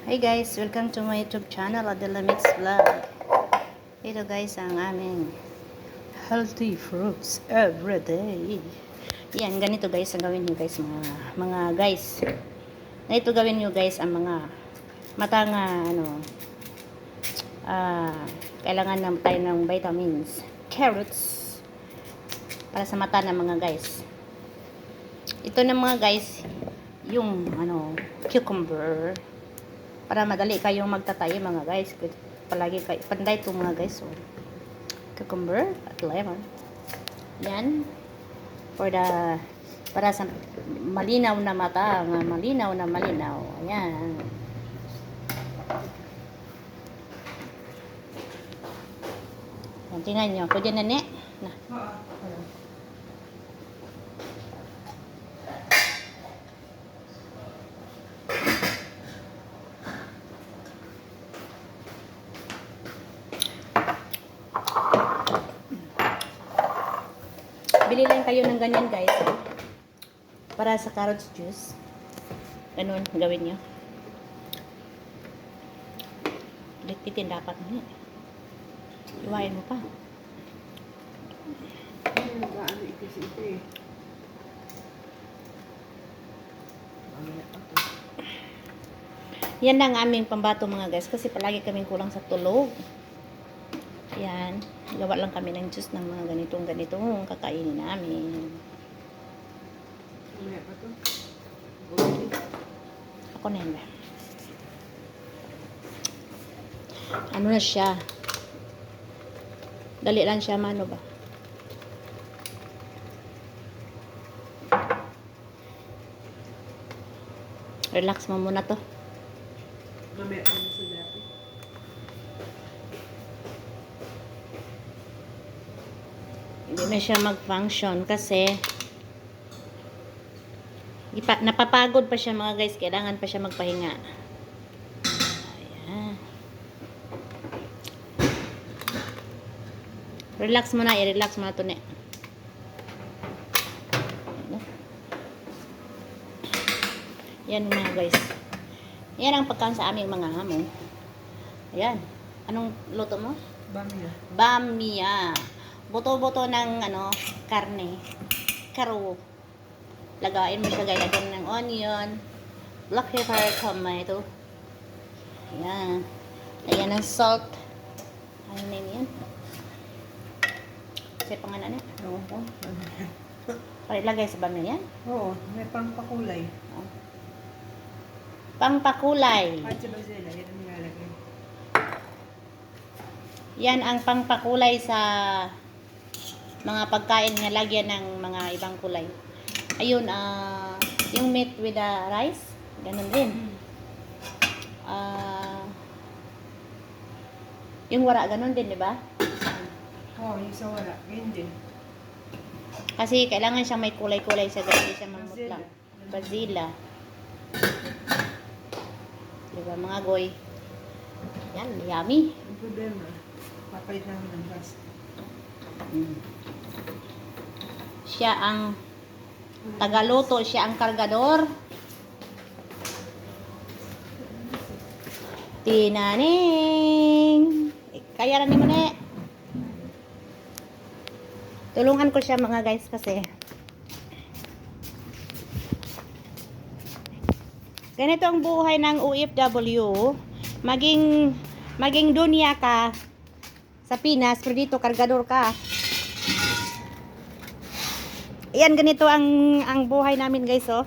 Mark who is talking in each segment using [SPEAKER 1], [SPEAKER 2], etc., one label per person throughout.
[SPEAKER 1] Hey guys, welcome to my YouTube channel, Adela Mix Vlog. Ito guys ang aming healthy fruits every day. Yan, ganito guys ang gawin nyo guys, mga guys. Ganito gawin nyo guys ang mga matanga, kailangan na tayo ng vitamins, carrots, para sa mata ng mga guys. Ito na mga guys, yung cucumber, para madali kayong magtatayo mga guys. Palagi kayo panday ito mga guys. So, cucumber at lemon. Yan. Para sa malinaw na mata, malinaw na malinaw. Ayan. Yan, tingnan nyo. Pwede na ne? Na. Bili lang kayo ng ganyan guys. Para sa carrots juice. Ganun, gawin nyo. Lipitin dapat mo. Iwain mo pa. Yan ang aming pambato mga guys. Kasi palagi kaming kulang sa tulog. Yan. Gawa lang kami ng juice ng mga ganitong kakainin namin. Ako na yun ba? Ano na siya? Dali lang siya mano ba? Relax mo muna to.
[SPEAKER 2] Mamaya pa sa dati.
[SPEAKER 1] Hindi na siya mag-function kasi napapagod pa siya mga guys. Kailangan pa siya magpahinga. Ayan. Relax mo na. I-relax mo na ito ne. Yan mga guys. Yan ang pagkain sa aming mga hamon. Ayan. Anong luto mo?
[SPEAKER 2] Bamia.
[SPEAKER 1] Bamia. Buto-buto ng karne. Karo. Lagain mo siya guys. Lagyan ng onion, black pepper, tomato. Ayan. Lagyan ng salt. Ano na yan? Kasi pangalan yan.
[SPEAKER 2] Oo.
[SPEAKER 1] Para ilagay sa bamia yan?
[SPEAKER 2] Oo, may pangpakulay.
[SPEAKER 1] Pangpakulay.
[SPEAKER 2] At sa basila, yan ang nilalagay.
[SPEAKER 1] Yan ang pangpakulay sa mga pagkain na lagyan ng mga ibang kulay. Ayun, yung meat with the rice, ganun din. Yung wara, ganun din, di ba?
[SPEAKER 2] Oo, yung sa wala. Ganyan din.
[SPEAKER 1] Kasi kailangan siyang may kulay-kulay sa hindi siya mamutlang. Bazila. Diba mga goy? Yan, yummy.
[SPEAKER 2] Ang problema, papalit namin ng gas.
[SPEAKER 1] Siya ang tagaluto, siya ang kargador. Tinaning. Kaya rin mo na. Tulungan ko siya mga guys kasi ganito ang buhay ng OFW. Maging dunya ka sa Pinas, pero dito kargador ka. Ayan, ganito ang buhay namin guys, oh.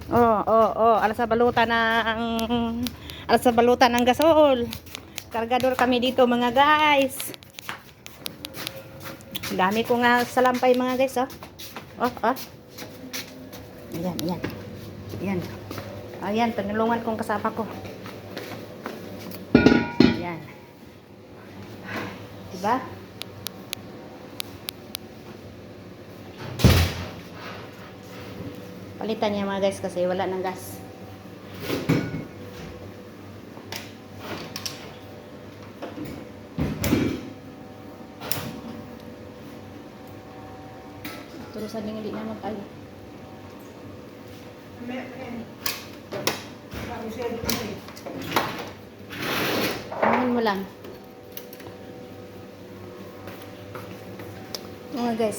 [SPEAKER 1] Alas sa balutan ng gasol. Kargador kami dito mga guys. Dami ko nga salampay mga guys, oh. Ayan. Ayan, tinulungan kong kasama ko. Ayan. Diba? Palitan niya mga guys kasi wala ng gas. Turusan din hindi na mag-ayo.
[SPEAKER 2] Mamaya pa yan. Bago siya dito eh.
[SPEAKER 1] lang. Mga guys,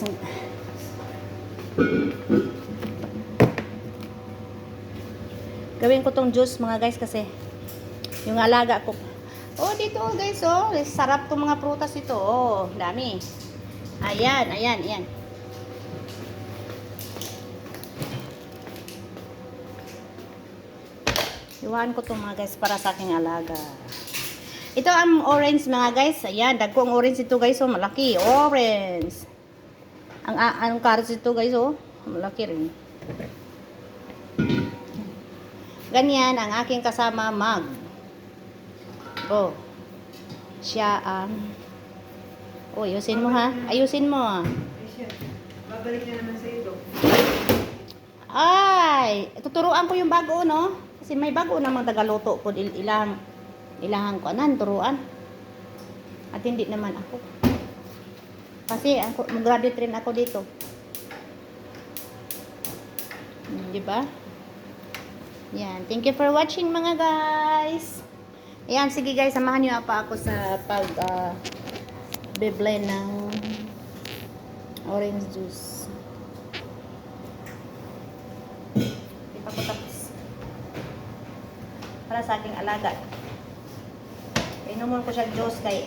[SPEAKER 1] gawin ko tong juice mga guys kasi yung alaga ko. Oh, dito guys, oh. Sarap tong mga prutas ito. Oh, dami. Ayan, ayan, ayan. Iwan ko to mga guys para sa aking alaga. Ito ang orange mga guys. Ayan, dagko ang orange ito guys. Oh, malaki. Orange. Ang carrots ito guys. Oh, malaki rin. Ganyan ang aking kasama mag. Oh. Siya ang oh, ayusin mo ha. Ayusin mo.
[SPEAKER 2] Ay siya. Babalik na naman sa ito.
[SPEAKER 1] Ay, tuturuan ko yung bago, no? Kasi may bago namang tagaluto po ilahang ko anan turuan. At hindi naman ako. Kasi ako mag-graduate rin ako dito. Di ba? Yan. Thank you for watching mga guys. Ayan, sige guys, samahan niyo pa ako sa pag be-blend ng orange juice. Di pa ko tapos. Para sa aking alaga. Inumun ko siya juice kay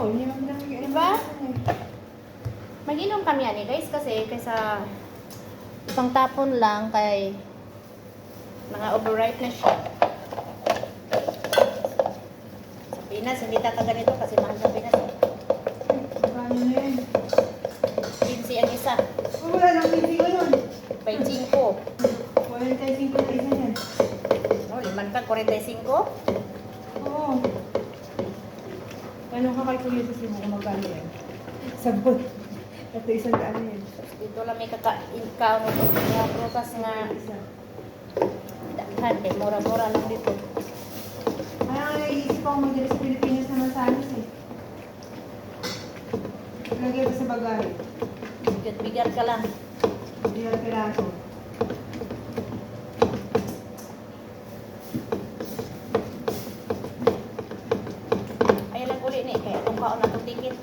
[SPEAKER 2] Oh, hindi naman nangyayon.
[SPEAKER 1] Diba? Mag-inom kami yan guys kasi kaysa isang tapon lang kay mga overripe na siya. Sa Pinas, hindi ganito kasi mahal sa Pinas.
[SPEAKER 2] Paano na yan?
[SPEAKER 1] 15 ang isa.
[SPEAKER 2] Oh, wala lang hindi ko yun.
[SPEAKER 1] 25.
[SPEAKER 2] Wala tayo 50 pesos yan.
[SPEAKER 1] Oh, 5 ka, 45.
[SPEAKER 2] Oo. Paano ka kalkulate sa Cebu kung magkano yan? Sabot. Ito isang daan yan.
[SPEAKER 1] Dito lang may kaka-income mga prutas nga
[SPEAKER 2] Isa.
[SPEAKER 1] daghan kay mura-mura lang dito.
[SPEAKER 2] Parang naiisip ako mag-dala sa Pilipinas naman sa alis eh. Lagay ko sa bagay.
[SPEAKER 1] Bigat-bigat ka lang.
[SPEAKER 2] Hindi lang piraso.
[SPEAKER 1] Ay lang uli ni kaya kung kaon na itong ticket.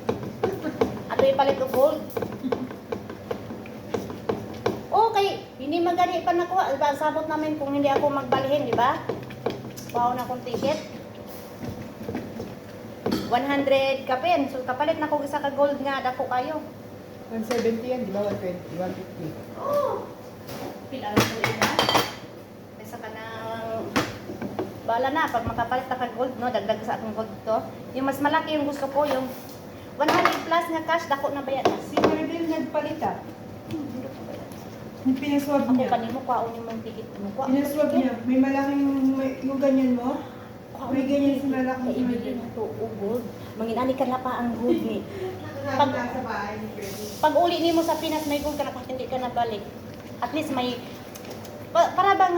[SPEAKER 1] Ato ipalit og gold. Okay, hindi magani pa nakuha. Diba, sabot namin kung hindi ako magbalihin, di ba? Wow na akong ticket. 100 kapin. So, kapalit na kong isa ka gold nga. Dako kayo.
[SPEAKER 2] 170 yan, di ba? 120, 150.
[SPEAKER 1] Oh! Pila lang po ina. Kaysa ka na bala na. Pag makapalit na ka gold, no? Dagdag sa akong gold to. Yung mas malaki yung gusto ko, yung 100 plus nga cash, dako na bayad.
[SPEAKER 2] Si Maribel nagpalit ah. Yung pinaswab
[SPEAKER 1] Ako
[SPEAKER 2] niya.
[SPEAKER 1] kanimo kwaon yung mong ticket mo. Kwaon
[SPEAKER 2] Pinaswab niya. May malaking, yung ganyan mo. May ganyan si malaki.
[SPEAKER 1] Kaya ibigay na to, oh, gold. Manginani ka na pa ang gold ni.
[SPEAKER 2] Pag sa bahay ni Freddy.
[SPEAKER 1] Pag uli ni mo sa Pinas, may gold ka na kahit hindi ka nabalik. At least may, para bang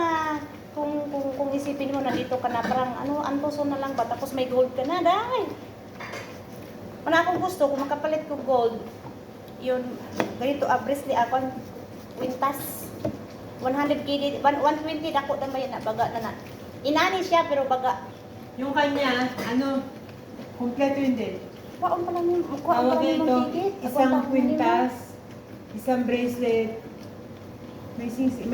[SPEAKER 1] kung isipin mo na dito ka na, parang ano, antoso na lang ba, tapos may gold ka na, dahil. Wala akong gusto, kung makapalit ko gold, yun, ganito, bracelet ako, kwintas. 100 KD, 120 dako na ba yan na, baga na na. Inani siya, pero baga.
[SPEAKER 2] Yung kanya, ano, kompleto yun din.
[SPEAKER 1] Kwaon pa lang yung,
[SPEAKER 2] Tawag ito, isang kwintas, isang bracelet, may singsi.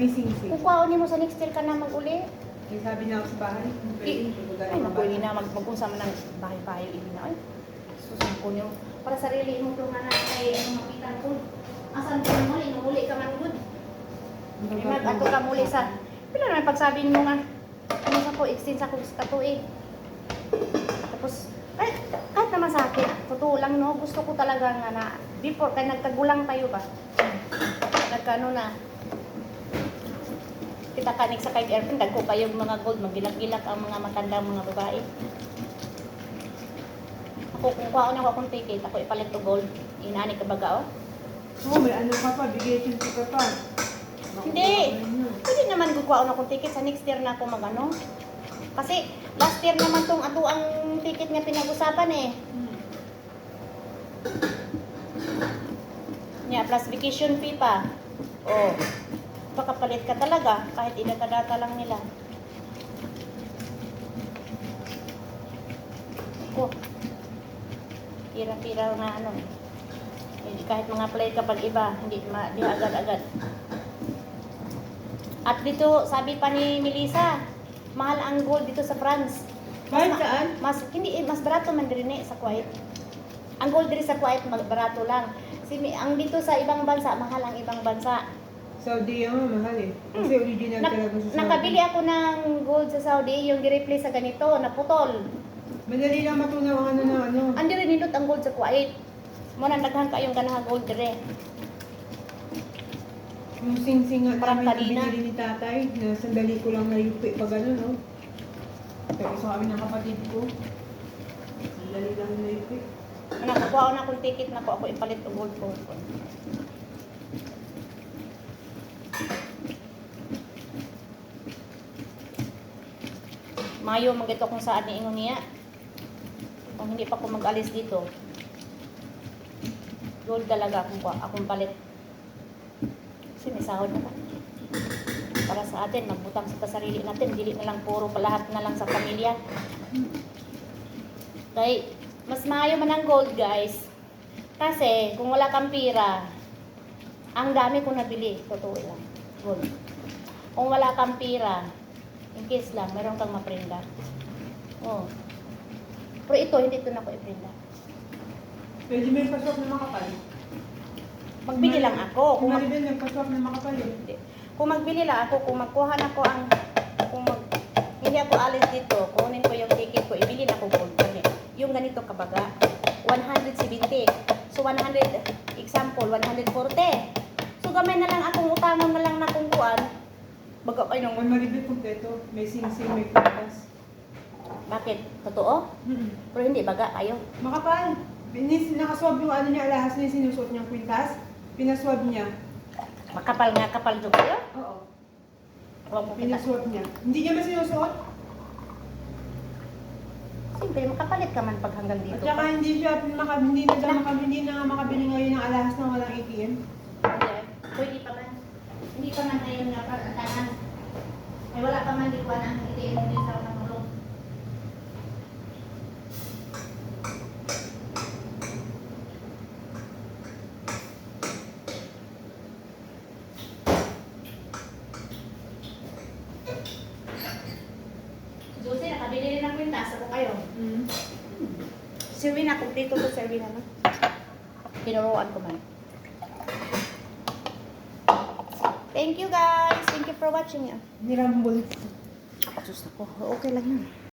[SPEAKER 1] Kung kwaon mo sa next year ka na mag-uli,
[SPEAKER 2] May sabi na ako sa bahay.
[SPEAKER 1] ay, naku, hindi na magpag-usama ng bahay-bahay, hindi na, ay, susun ko niyo. Para sarili mo itong anak kay ano makitan ko. Asan ko muli, namuli ka man good. May mag-ato ka muli sa, pila naman pagsabi mo nga, ano sa ko, extend sa kong katuig. Tapos, ay, kahit naman sa akin, totoo lang no, gusto ko talaga nga na Before, kaya nagkagulang tayo ba? Nagkano na. Kita kanig sa kay aircon, dagko kayo mga gold, magilak-gilak ang mga matandang mga babae. Ako, kung kuha na ako akong ticket, ako ipalit to gold. Inani ka baga, oh.
[SPEAKER 2] Oo, may ano ka pa, bigay ka pa.
[SPEAKER 1] Hindi. Pwede naman kukuha na akong ticket sa next year na ako magano. Kasi last year naman tong ato ang ticket nga pinag-usapan eh. Nya plus vacation fee pa. Oh. Pakapalit ka talaga kahit idata-data lang nila. Ko. Pira-pira na ano. Hindi kahit mga play kapag iba, hindi di agad-agad. At dito, sabi pa ni Melissa, mahal ang gold dito sa France.
[SPEAKER 2] Kahit saan?
[SPEAKER 1] Mas barato man din sa Kuwait. Ang gold diri sa Kuwait barato lang. Ang dito sa ibang bansa, mahal ang ibang bansa.
[SPEAKER 2] Saudi yung mahal eh. Kasi original talaga sa Saudi.
[SPEAKER 1] Nakabili ako ng gold sa Saudi, yung gi-replace sa ganito, naputol.
[SPEAKER 2] Madali lang matunaw ang ano na ano.
[SPEAKER 1] Andi rin nindot ang gold sa Kuwait. Muna naghan kayong ganaha gold dire.
[SPEAKER 2] Yung sing-sing nga
[SPEAKER 1] Parang
[SPEAKER 2] namin
[SPEAKER 1] kanina.
[SPEAKER 2] na binili ni tatay, na sandali ko lang nayupi pa gano'n, no? Pero sa kami ng kapatid ko, sandali lang nayupi.
[SPEAKER 1] Nakakuha ko na akong ticket na ako ipalit o gold ko. Mayo magito kung saan ni ingon niya. Kung hindi pa ako mag-alis dito. Gold talaga akong palit. Kasi may sahod na ba? Para sa atin, magbutang sa sarili natin. Dili na lang puro lahat na lang sa pamilya. Kaya, mas maayo man ang gold, guys. Kasi, kung wala kang pira, ang dami kong nabili. Totoo lang. Gold. Kung wala kang pira, in case lang, meron kang maprinda. Oh. Pero ito, hindi ito na ko iprinda.
[SPEAKER 2] Pwede may pasok na makapal.
[SPEAKER 1] Magbili lang ako.
[SPEAKER 2] Kung Maribel, may pasok na makapal eh.
[SPEAKER 1] Hindi. Kung magbili lang ako, kung magkuha na ko ang, hindi ako alis dito, kunin ko yung ticket ko, ibili na ko gold. Yung ganito kabaga, 170. So 100, example, 140. So gamay na lang akong utangon na lang na kung kuan. Baga ay nung,
[SPEAKER 2] Kung Maribel kompleto, may sing-sing, may pintas.
[SPEAKER 1] bakit? Totoo? Pero hindi baga kayo.
[SPEAKER 2] Makapal. Nakaswab yung ano niya, alahas niya, sinusuot niyang kwintas. Pinaswab niya.
[SPEAKER 1] Makapal nga kapal do kayo.
[SPEAKER 2] Oo.
[SPEAKER 1] Huwag mo kita.
[SPEAKER 2] Pinaswab niya. Hindi niya masinusuot.
[SPEAKER 1] Siyempre, makapalit ka man pag hanggang
[SPEAKER 2] At
[SPEAKER 1] dito.
[SPEAKER 2] saka hindi na nga makabili ngayon ng alahas na walang ATM.
[SPEAKER 1] Pwede pa man. Hindi pa man ngayon nga pagkatanan. Ay wala pa man di ko ang ATM hindi sa kamulong. Josie, nakabili rin ng kwintas. Ako kayo. Serwina, kumpleto to Serwina, no? Tinuruan ko man. Thank you guys. Thank you for watching.
[SPEAKER 2] Nirambol.
[SPEAKER 1] Ako, sus ako. Okay lang yun.